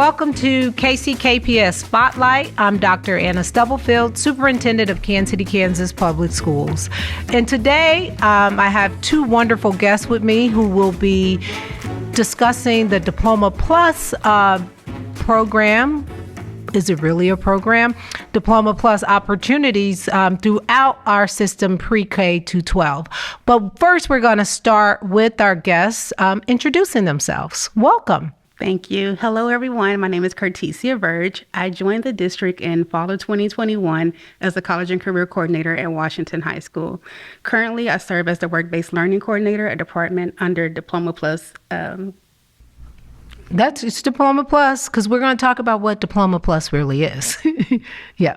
welcome to KCKPS Spotlight. I'm Dr. Anna Stubblefield, Superintendent of Kansas City, Kansas Public Schools. And today I have two wonderful guests with me who will be discussing the Diploma Plus program. Is it really a program? Diploma Plus opportunities throughout our system pre-K to 12. But first, we're going to start with our guests introducing themselves. Welcome. Thank you. Hello, everyone. My name is Curtissia Verge. I joined the district in fall of 2021 as the College and Career Coordinator at Washington High School. Currently, I serve as the Work-Based Learning Coordinator, a department under Diploma Plus. It's Diploma Plus, because we're going to talk about what Diploma Plus really is. Yeah.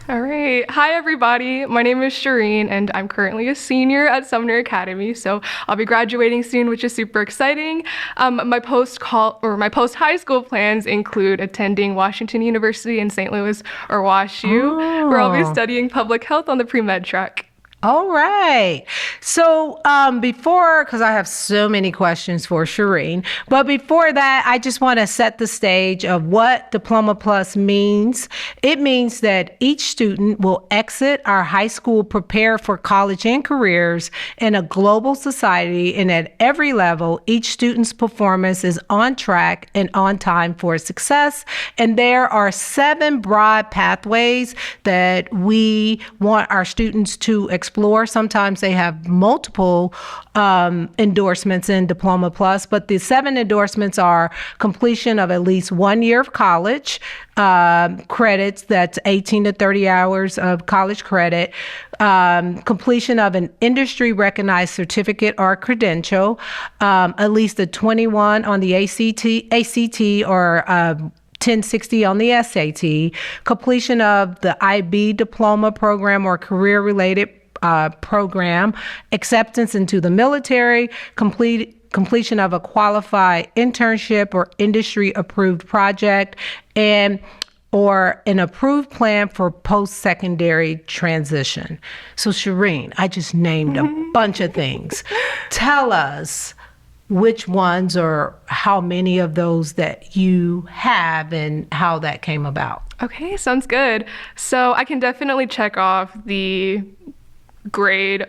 All right. Hi, everybody. My name is Shireen, and I'm currently a senior at Sumner Academy. So I'll be graduating soon, which is super exciting. My post-high school plans include attending Washington University in St. Louis, or WashU, where I'll be studying public health on the pre-med track. All right. So because I have so many questions for Shireen, but before that, I just want to set the stage of what Diploma Plus means. It means that each student will exit our high school prepared for college and careers in a global society, and at every level, each student's performance is on track and on time for success. And there are 7 broad pathways that we want our students to explore. Sometimes they have multiple endorsements in Diploma Plus, but the 7 endorsements are completion of at least 1 year of college credits, that's 18 to 30 hours of college credit, completion of an industry recognized certificate or credential, at least a 21 on the ACT or 1060 on the SAT, completion of the IB diploma program or career-related program, acceptance into the military, completion of a qualified internship or industry-approved project, or an approved plan for post-secondary transition. So Shireen, I just named a bunch of things. Tell us which ones or how many of those that you have and how that came about. Okay, sounds good. So I can definitely check off the grade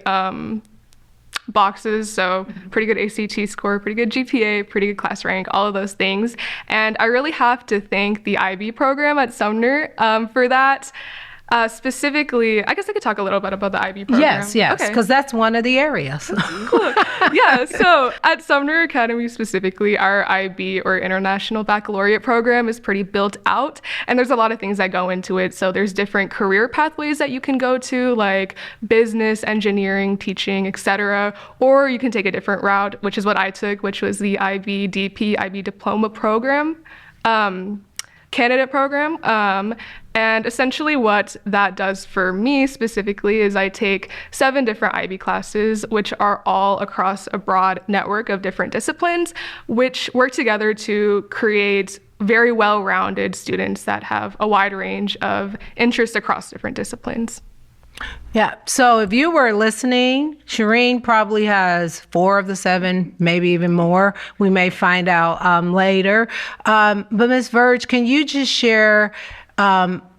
boxes, so pretty good ACT score, pretty good GPA, pretty good class rank, all of those things. And I really have to thank the IB program at Sumner for that. Specifically, I guess I could talk a little bit about the IB program. Yes, because that's one of the areas. Cool. Yeah, so at Sumner Academy specifically, our IB or International Baccalaureate program is pretty built out, and there's a lot of things that go into it. So there's different career pathways that you can go to, like business, engineering, teaching, etc. Or you can take a different route, which is what I took, which was the IB Diploma program. Candidate program. And essentially what that does for me specifically is I take 7 different IB classes, which are all across a broad network of different disciplines, which work together to create very well-rounded students that have a wide range of interests across different disciplines. Yeah. So if you were listening, Shireen probably has 4 of the 7, maybe even more. We may find out later. But Ms. Verge, can you just share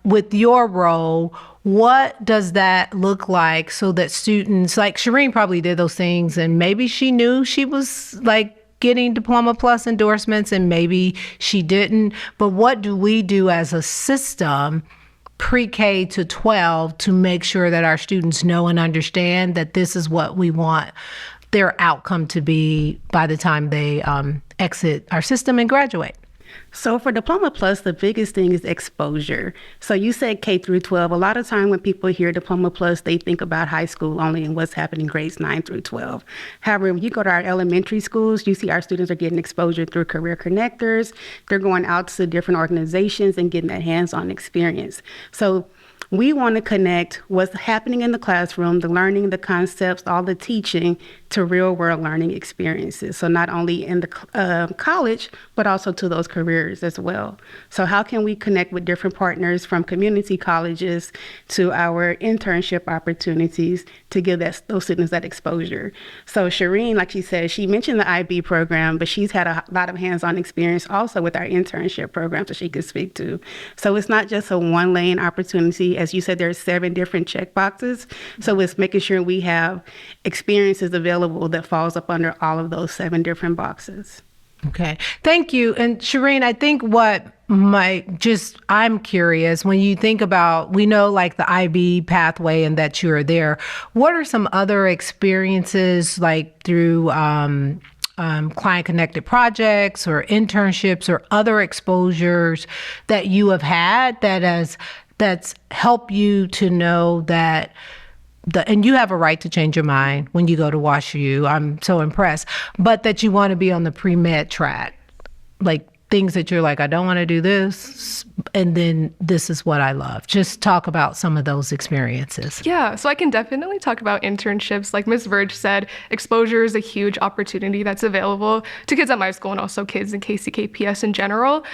with your role, what does that look like so that students, like Shireen probably did those things and maybe she knew she was like getting Diploma Plus endorsements and maybe she didn't. But what do we do as a system pre-K to 12 to make sure that our students know and understand that this is what we want their outcome to be by the time they exit our system and graduate? So for Diploma Plus, the biggest thing is exposure. So you said K through 12. A lot of time when people hear Diploma Plus, they think about high school only and what's happening grades 9 through 12. However, when you go to our elementary schools, you see our students are getting exposure through career connectors. They're going out to different organizations and getting that hands-on experience. So we want to connect what's happening in the classroom, the learning, the concepts, all the teaching to real world learning experiences. So not only in the college, but also to those careers as well. So how can we connect with different partners from community colleges to our internship opportunities to give those students that exposure? So Shireen, like she said, she mentioned the IB program, but she's had a lot of hands-on experience also with our internship program that she could speak to. So it's not just a one-lane opportunity. As you said, there's 7 different check boxes. So it's making sure we have experiences available that falls up under all of those 7 different boxes. Okay. Thank you. And Shireen, I think I'm curious, when you think about, we know like the IB pathway and that you're there, what are some other experiences like through client connected projects or internships or other exposures that you have had that's helped you to know that and you have a right to change your mind when you go to WashU. I'm so impressed. But that you want to be on the pre-med track, like things that you're like, I don't want to do this, and then this is what I love. Just talk about some of those experiences. Yeah, so I can definitely talk about internships. Like Ms. Verge said, exposure is a huge opportunity that's available to kids at my school and also kids in KCKPS in general.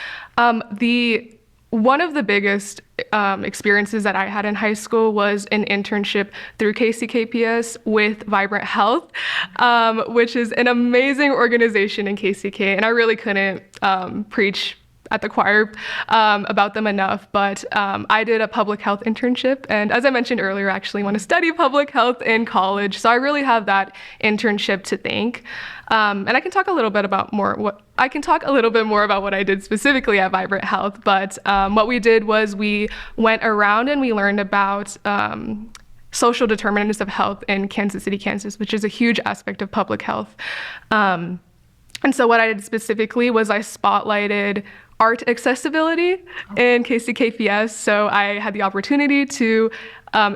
One of the biggest experiences that I had in high school was an internship through KCKPS with Vibrant Health, which is an amazing organization in KCK. And I really couldn't preach at the choir about them enough, but I did a public health internship. And as I mentioned earlier, I actually want to study public health in college. So I really have that internship to thank. And I can talk a little bit more about what I did specifically at Vibrant Health. But what we did was we went around and we learned about social determinants of health in Kansas City, Kansas, which is a huge aspect of public health. And so what I did specifically was I spotlighted art accessibility in KCKPS. So I had the opportunity to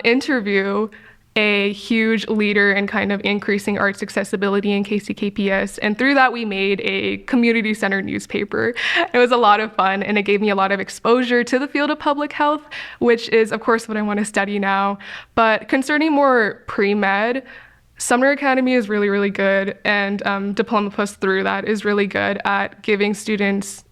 interview a huge leader in kind of increasing arts accessibility in KCKPS. And through that, we made a community-centered newspaper. It was a lot of fun, and it gave me a lot of exposure to the field of public health, which is, of course, what I want to study now. But concerning more pre-med, Sumner Academy is really, really good, and Diploma Plus through that is really good at giving students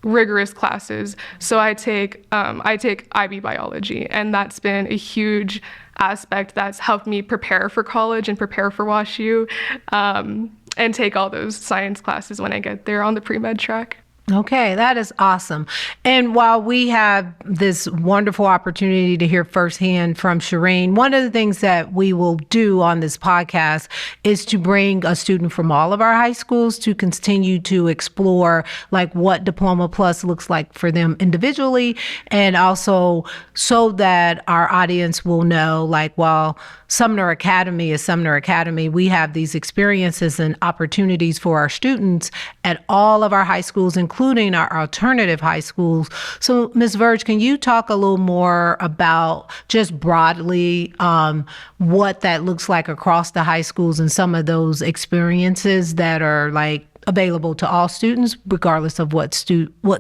rigorous classes. So I take IB biology, and that's been a huge aspect that's helped me prepare for college and prepare for WashU, and take all those science classes when I get there on the pre-med track. Okay, that is awesome. And while we have this wonderful opportunity to hear firsthand from Shireen, one of the things that we will do on this podcast is to bring a student from all of our high schools to continue to explore like what Diploma Plus looks like for them individually, and also so that our audience will know, like, while Sumner Academy is Sumner Academy, we have these experiences and opportunities for our students at all of our high schools, including our alternative high schools. So, Ms. Verge, can you talk a little more about just broadly what that looks like across the high schools and some of those experiences that are like available to all students, regardless of what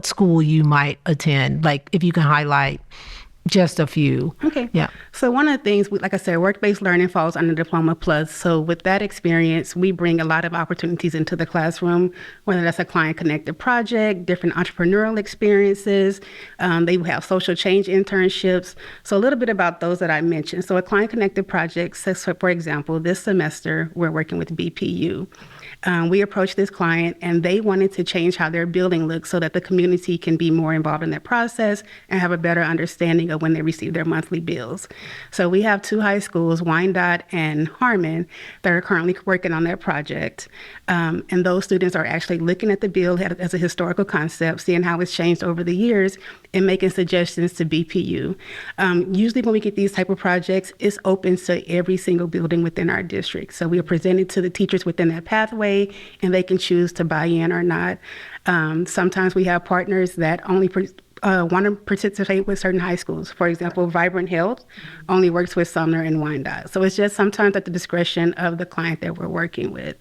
school you might attend? Like, if you can highlight just a few. Okay. Yeah. So one of the things, like I said, work-based learning falls under Diploma Plus. So with that experience, we bring a lot of opportunities into the classroom, whether that's a client-connected project, different entrepreneurial experiences. They have social change internships. So a little bit about those that I mentioned. So a client-connected project, so for example, this semester, we're working with BPU. We approached this client and they wanted to change how their building looks so that the community can be more involved in that process and have a better understanding of when they receive their monthly bills. So we have 2 high schools, Wyandotte and Harmon, that are currently working on that project. And those students are actually looking at the bill as a historical concept, seeing how it's changed over the years, and making suggestions to BPU. Usually when we get these type of projects, it's open to every single building within our district. So we are presented to the teachers within that pathway, and they can choose to buy in or not. Sometimes we have partners that only want to participate with certain high schools. For example, Vibrant Health only works with Sumner and Wyandotte. So it's just sometimes at the discretion of the client that we're working with.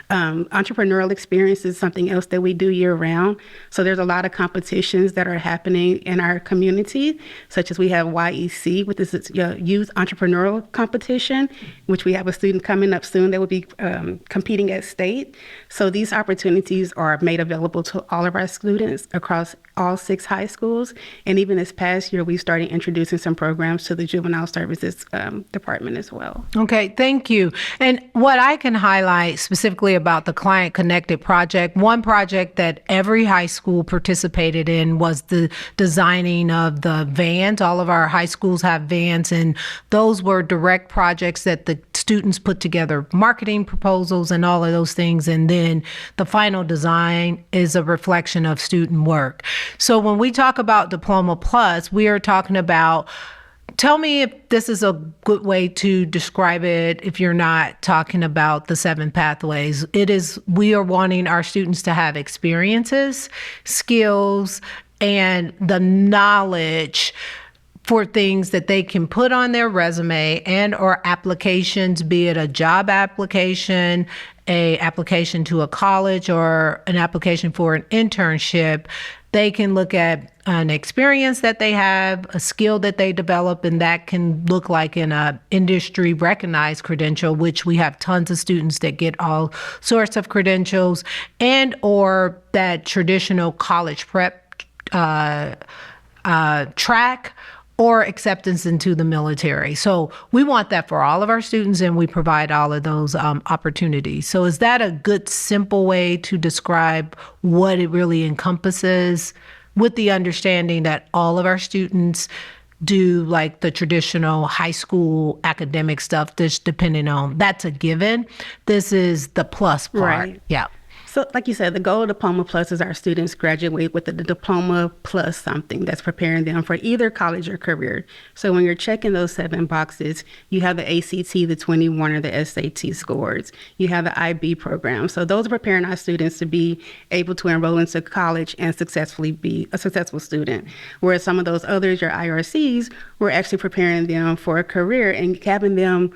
Entrepreneurial experience is something else that we do year round. So there's a lot of competitions that are happening in our community, such as we have YEC, which is Youth Entrepreneurial Competition, which we have a student coming up soon that will be competing at state. So these opportunities are made available to all of our students across all 6 high schools. And even this past year, we started introducing some programs to the Juvenile Services Department as well. Okay, thank you. And what I can highlight specifically about the Client Connected project, one project that every high school participated in was the designing of the vans. All of our high schools have vans, and those were direct projects that the students put together marketing proposals and all of those things. And then the final design is a reflection of student work. So when we talk about Diploma Plus, we are talking about, tell me if this is a good way to describe it if you're not talking about the 7 pathways. It is, we are wanting our students to have experiences, skills, and the knowledge for things that they can put on their resume and or applications, be it a job application, a application to a college, or an application for an internship. They can look at an experience that they have, a skill that they develop, and that can look like in a industry recognized credential, which we have tons of students that get all sorts of credentials, and or that traditional college prep track, or acceptance into the military. So we want that for all of our students, and we provide all of those opportunities. So is that a good, simple way to describe what it really encompasses, with the understanding that all of our students do like the traditional high school academic stuff, just depending on, that's a given. This is the plus part. Right. Yeah. So like you said, the goal of Diploma Plus is our students graduate with the Diploma Plus something that's preparing them for either college or career. So when you're checking those 7 boxes, you have the ACT, the 21, or the SAT scores. You have the IB program. So those are preparing our students to be able to enroll into college and successfully be a successful student. Whereas some of those others, your IRCs, we're actually preparing them for a career and having them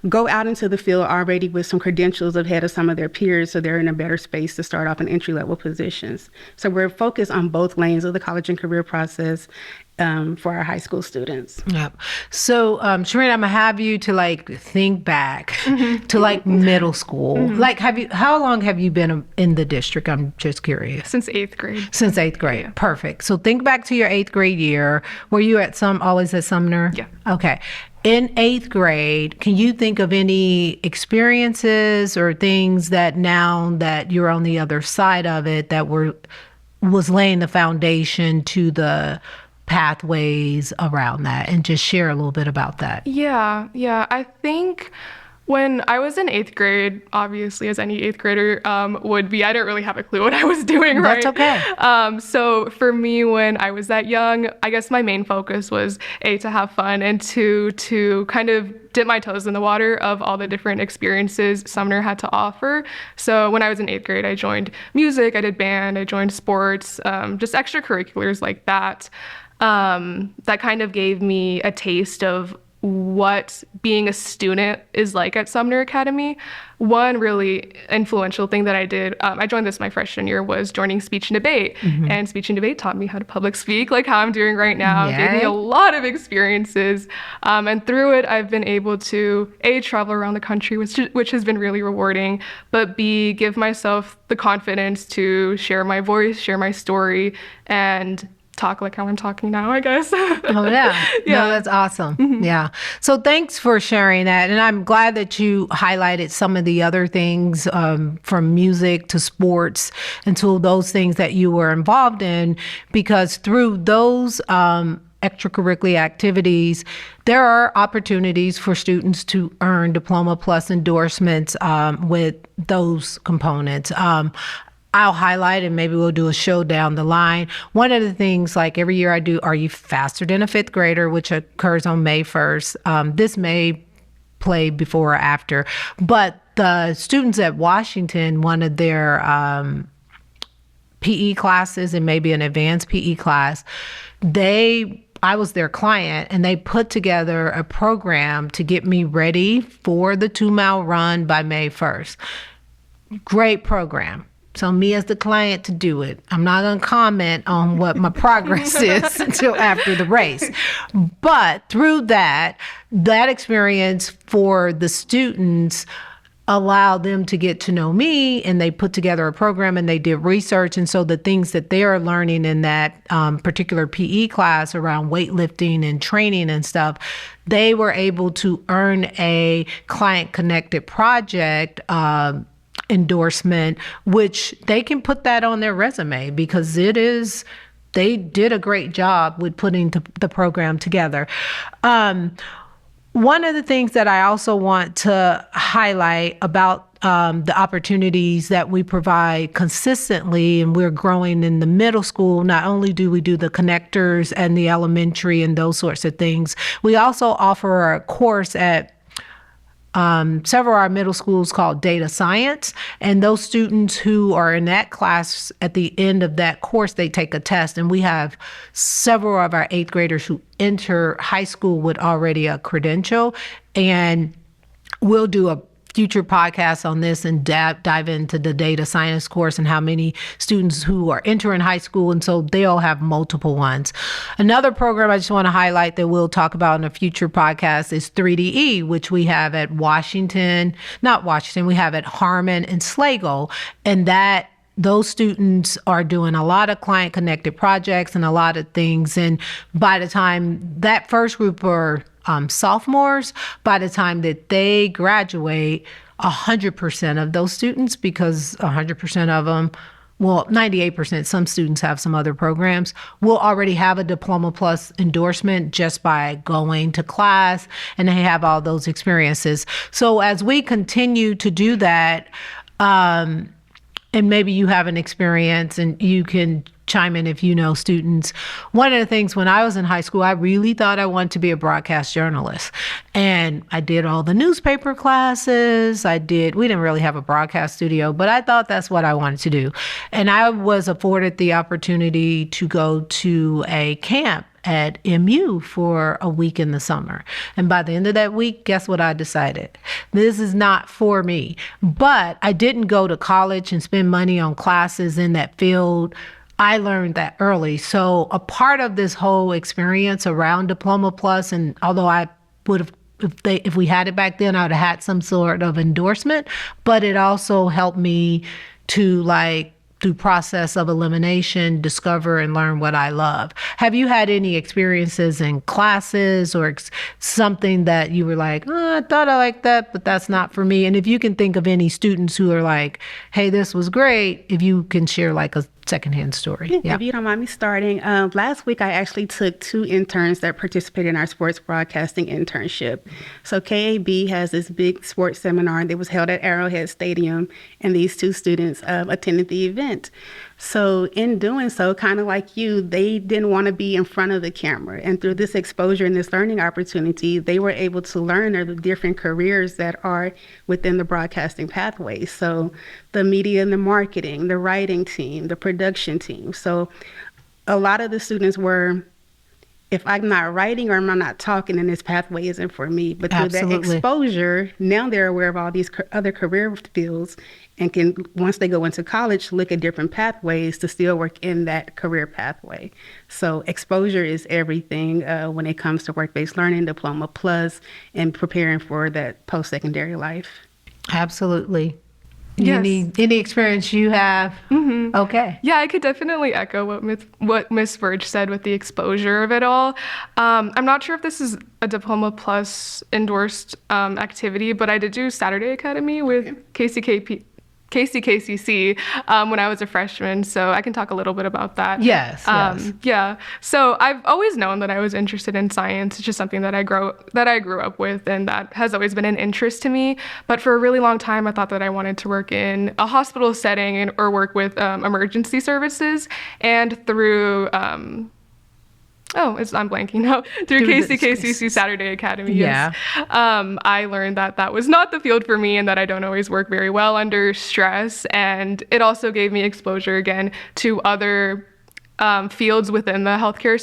go out into the field already with some credentials ahead of some of their peers, so they're in a better space to start off in entry-level positions. So we're focused on both lanes of the college and career process for our high school students. Yep. So, Shireen, I'm gonna have you to like think back to like middle school. Like, how long have you been in the district? I'm just curious. Since 8th grade. Since 8th grade. Yeah. Perfect. So think back to your 8th grade year. Were you always at Sumner? Yeah. Okay. In 8th grade, can you think of any experiences or things that now that you're on the other side of it that was laying the foundation to the pathways around that, and just share a little bit about that? Yeah. I think when I was in 8th grade, obviously, as any 8th grader would be, I didn't really have a clue what I was doing, right? That's okay. So for me, when I was that young, I guess my main focus was A, to have fun, and to kind of dip my toes in the water of all the different experiences Sumner had to offer. So when I was in 8th grade, I joined music, I did band, I joined sports, just extracurriculars like that. That kind of gave me a taste of what being a student is like at Sumner Academy. One really influential thing that I did, I joined this my freshman year, was joining speech and debate. And speech and debate taught me how to public speak, like how I'm doing right now. Yay. Gave me a lot of experiences. And through it, I've been able to, A, travel around the country, which has been really rewarding, but B, give myself the confidence to share my voice, share my story, and talk like how I'm talking now, I guess. Oh, yeah. No, that's awesome. Yeah. So thanks for sharing that. And I'm glad that you highlighted some of the other things from music to sports and to those things that you were involved in, because through those extracurricular activities, there are opportunities for students to earn Diploma Plus endorsements with those components. I'll highlight, and maybe we'll do a show down the line. One of the things, like every year I do, Are You Faster Than a Fifth Grader, which occurs on May 1st. This may play before or after, but the students at Washington, one of their PE classes and maybe an advanced PE class, I was their client, and they put together a program to get me ready for the 2-mile run by May 1st. Great program. So me as the client to do it. I'm not going to comment on what my progress is until after the race. But through that experience for the students allowed them to get to know me, and they put together a program and they did research. And so the things that they are learning in that particular PE class around weightlifting and training and stuff, they were able to earn a client connected project endorsement, which they can put that on their resume because they did a great job with putting the program together. One of the things that I also want to highlight about the opportunities that we provide consistently, and we're growing in the middle school, not only do we do the connectors and the elementary and those sorts of things, we also offer a course at several of our middle schools called data science. And those students who are in that class, at the end of that course, they take a test. And we have several of our 8th graders who enter high school with already a credential. And we'll do a future podcast on this and dive into the data science course and how many students who are entering high school. And so they'll have multiple ones. Another program I just want to highlight that we'll talk about in a future podcast is 3DE, which we have at we have at Harmon and Sligo. And those students are doing a lot of client connected projects and a lot of things. And by the time that first group are sophomores, by the time that they graduate, 100% of those students, because 100% of them, 98%, some students have some other programs, will already have a Diploma Plus endorsement just by going to class, and they have all those experiences. So as we continue to do that, and maybe you have an experience and you can chime in if you know students. One of the things when I was in high school, I really thought I wanted to be a broadcast journalist. And I did all the newspaper classes. We didn't really have a broadcast studio, but I thought that's what I wanted to do. And I was afforded the opportunity to go to a camp at MU for a week in the summer. And by the end of that week, guess what I decided? This is not for me. But I didn't go to college and spend money on classes in that field. I learned that early. So a part of this whole experience around Diploma Plus, and although I would have, if we had it back then, I would have had some sort of endorsement, but it also helped me to through process of elimination, discover and learn what I love. Have you had any experiences in classes or something that you were like, I thought I liked that, but that's not for me? And if you can think of any students who are like, hey, this was great, if you can share a secondhand story. Yeah. If you don't mind me starting, last week I actually took 2 interns that participated in our sports broadcasting internship. So KAB has this big sports seminar that was held at Arrowhead Stadium, and these 2 students attended the event. So in doing so, kind of like you, they didn't want to be in front of the camera. And through this exposure and this learning opportunity, they were able to learn the different careers that are within the broadcasting pathway. So the media and the marketing, the writing team, the production team. So a lot of the students were, if I'm not writing or I'm not talking, then this pathway isn't for me. But through that exposure, now they're aware of all these other career fields and can, once they go into college, look at different pathways to still work in that career pathway. So exposure is everything when it comes to work-based learning, Diploma Plus, and preparing for that post-secondary life. Absolutely. Yes. Any experience you have? Mm-hmm. Okay. Yeah, I could definitely echo what Miss Verge said with the exposure of it all. I'm not sure if this is a Diploma Plus endorsed activity, but I did do Saturday Academy with KCKPC when I was a freshman, so I can talk a little bit about that. Yes. Yeah. So I've always known that I was interested in science. It's just something that I grew up with, and that has always been an interest to me. But for a really long time, I thought that I wanted to work in a hospital setting or work with emergency services. And through I'm blanking now. Through KCKCC Saturday Academy, yes. I learned that that was not the field for me and that I don't always work very well under stress. And it also gave me exposure again to other fields within the healthcare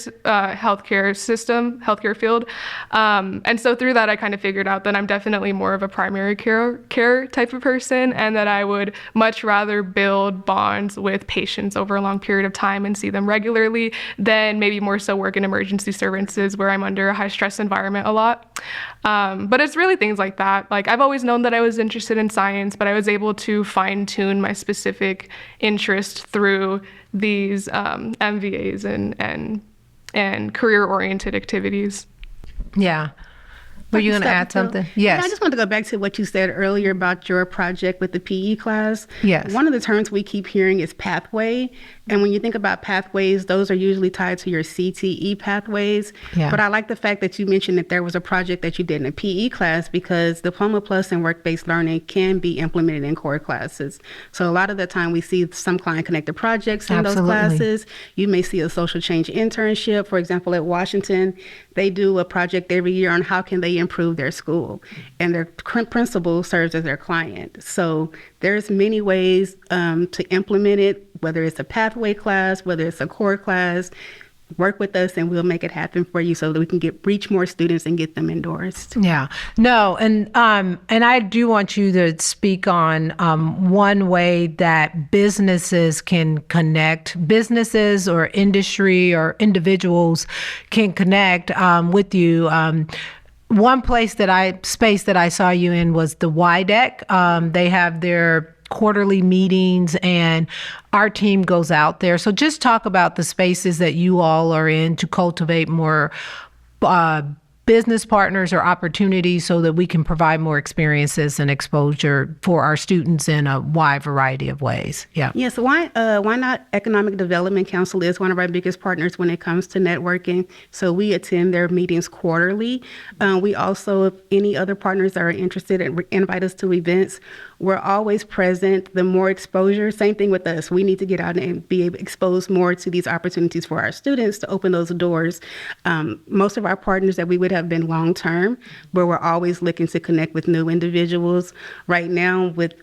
field. And so through that, I kind of figured out that I'm definitely more of a primary care type of person, and that I would much rather build bonds with patients over a long period of time and see them regularly than maybe more so work in emergency services where I'm under a high stress environment a lot. But it's really things like that. Like, I've always known that I was interested in science, but I was able to fine tune my specific interest through these MVAs and career-oriented activities. Yeah. Were you going to add something? Yes. Yeah, I just wanted to go back to what you said earlier about your project with the PE class. Yes. One of the terms we keep hearing is pathway. And when you think about pathways, those are usually tied to your CTE pathways. Yeah. But I like the fact that you mentioned that there was a project that you did in a PE class, because Diploma Plus and work-based learning can be implemented in core classes. So a lot of the time we see some client-connected projects in those classes. You may see a social change internship. For example, at Washington, they do a project every year on how can they improve their school, and their principal serves as their client. So there's many ways to implement it, whether it's a pathway class, whether it's a core class. Work with us and we'll make it happen for you so that we can reach more students and get them endorsed. Yeah, no, and I do want you to speak on one way that businesses can connect, businesses or industry or individuals can connect with you. One space that I saw you in was the YDEC. They have their quarterly meetings and our team goes out there. So just talk about the spaces that you all are in to cultivate more business partners or opportunities so that we can provide more experiences and exposure for our students in a wide variety of ways. Yeah. Yeah. So why not Economic Development Council is one of our biggest partners when it comes to networking. So we attend their meetings quarterly. We also, if any other partners that are interested, invite us to events. We're always present. The more exposure, same thing with us. We need to get out and be exposed more to these opportunities for our students to open those doors. Most of our partners that we would have been long-term, but we're always looking to connect with new individuals. Right now with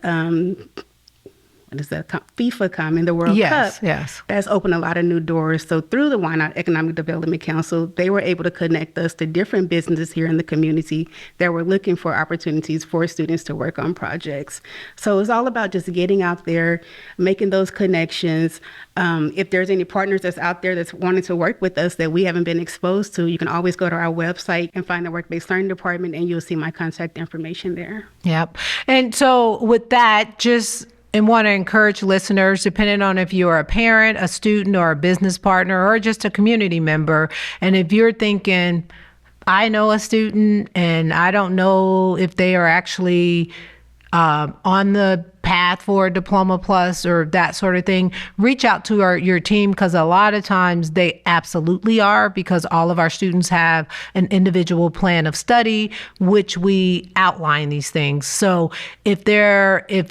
what is that? FIFA coming, the World Cup. Yes. That's opened a lot of new doors. So through the Why Not Economic Development Council, they were able to connect us to different businesses here in the community that were looking for opportunities for students to work on projects. So it's all about just getting out there, making those connections. If there's any partners that's out there that's wanting to work with us that we haven't been exposed to, you can always go to our website and find the work-based learning department, and you'll see my contact information there. Yep. And so with that, and want to encourage listeners, depending on if you're a parent, a student, or a business partner, or just a community member. And if you're thinking, I know a student and I don't know if they are actually on the path for a Diploma Plus or that sort of thing, reach out to your team, because a lot of times they absolutely are, because all of our students have an individual plan of study, which we outline these things. So if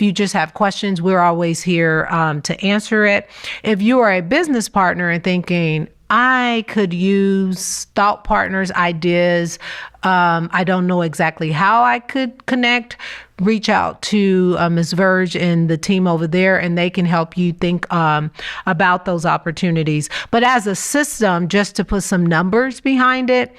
you just have questions, we're always here to answer it. If you are a business partner and thinking, I could use thought partners' ideas, I don't know exactly how I could connect, reach out to Ms. Verge and the team over there, and they can help you think about those opportunities. But as a system, just to put some numbers behind it,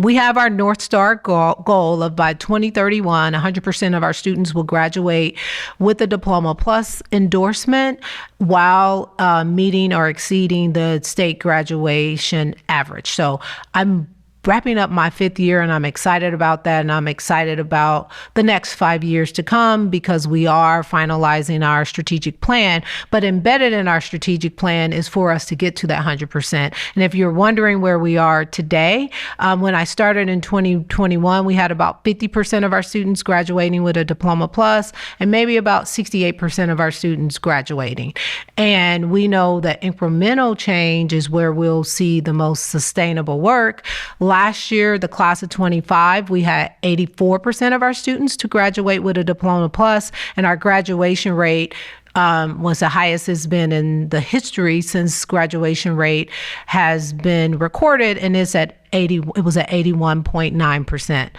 we have our North Star goal of by 2031, 100% of our students will graduate with a Diploma Plus endorsement while meeting or exceeding the state graduation average. So I'm wrapping up my 5th year and I'm excited about that. And I'm excited about the next 5 years to come because we are finalizing our strategic plan. But embedded in our strategic plan is for us to get to that 100%. And if you're wondering where we are today, when I started in 2021, we had about 50% of our students graduating with a Diploma Plus and maybe about 68% of our students graduating. And we know that incremental change is where we'll see the most sustainable work. Last year, the class of 25, we had 84% of our students to graduate with a Diploma Plus, and our graduation rate was the highest it's been in the history since graduation rate has been recorded, and it was at 81.9%.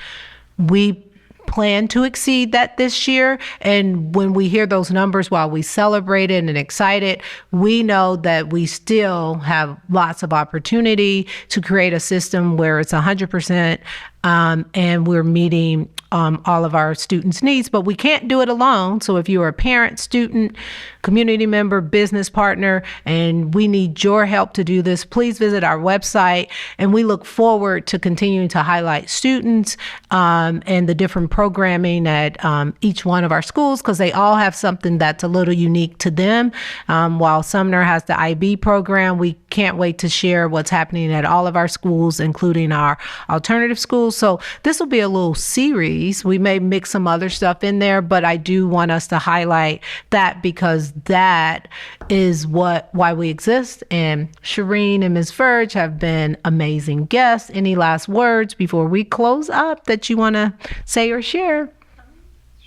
We plan to exceed that this year. And when we hear those numbers, while we celebrated and excited, we know that we still have lots of opportunity to create a system where it's 100%, and we're meeting all of our students' needs, but we can't do it alone. So if you're a parent, student, community member, business partner, and we need your help to do this, please visit our website. And we look forward to continuing to highlight students and the different programming at each one of our schools, because they all have something that's a little unique to them. While Sumner has the IB program, we can't wait to share what's happening at all of our schools, including our alternative schools. So this will be a little series. We may mix some other stuff in there, but I do want us to highlight that, because that is why we exist. And Shireen and Ms. Verge have been amazing guests. Any last words before we close up that you want to say or share?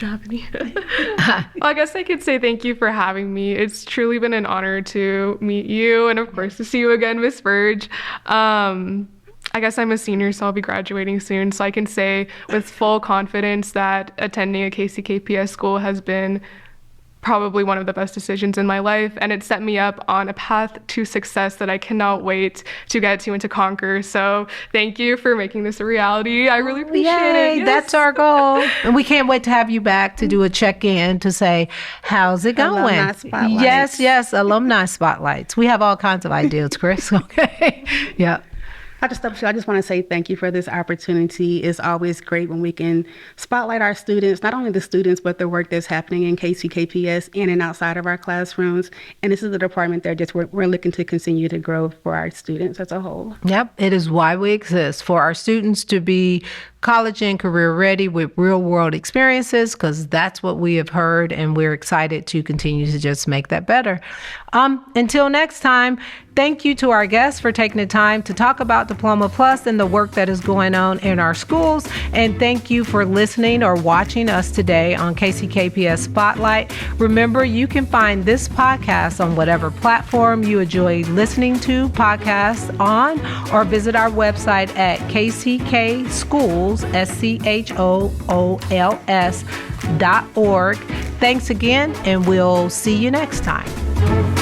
Well, I guess I could say thank you for having me. It's truly been an honor to meet you, and of course to see you again, Miss Verge. I guess I'm a senior, so I'll be graduating soon. So I can say with full confidence that attending a KCKPS school has been probably one of the best decisions in my life, and it set me up on a path to success that I cannot wait to get to and to conquer. So thank you for making this a reality. I really appreciate it. Yes. That's our goal. And we can't wait to have you back to do a check-in to say, how's it going? Alumni spotlights. Yes, alumni spotlights. We have all kinds of ideas, Chris. Okay. Yeah. I just want to say thank you for this opportunity. It's always great when we can spotlight our students, not only the students, but the work that's happening in KCKPS in and outside of our classrooms. And this is the department that we're looking to continue to grow for our students as a whole. Yep, it is why we exist, for our students to be college and career ready with real world experiences, because that's what we have heard, and we're excited to continue to just make that better. Until next time, thank you to our guests for taking the time to talk about Diploma Plus and the work that is going on in our schools. And thank you for listening or watching us today on KCKPS Spotlight. Remember, you can find this podcast on whatever platform you enjoy listening to podcasts on, or visit our website at kckschools.org. Thanks again, and we'll see you next time.